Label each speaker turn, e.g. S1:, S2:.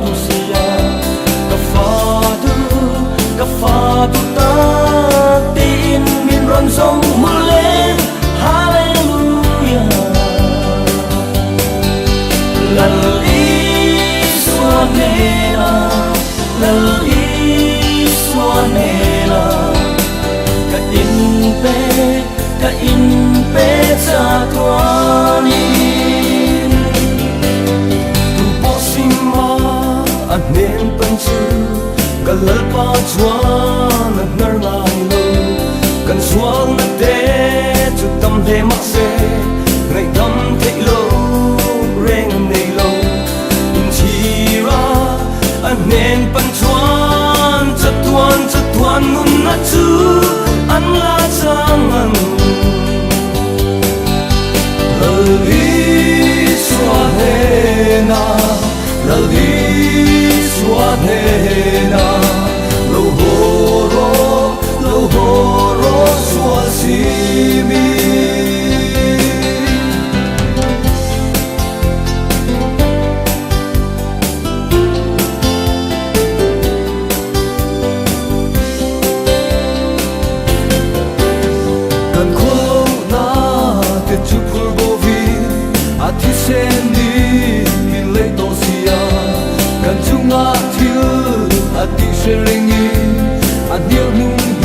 S1: du sia ka fa du ta tin min ron song mule hallelujah lalli suanela lalli suanela ka in pe cha tuani tu posima anen panchu kalalpa chuan nar lai lo kan suang na te chu tam he mak se ngai dam thei lo reng nei lo in chi ra anen pan chuan chatuan mun na chu an la chang an lalli suahena lalli suahena lo horo suasimi kan kholo na te chu phur bo vi athi sen ni min le to sia kan chunga thil ati sheringi adil mung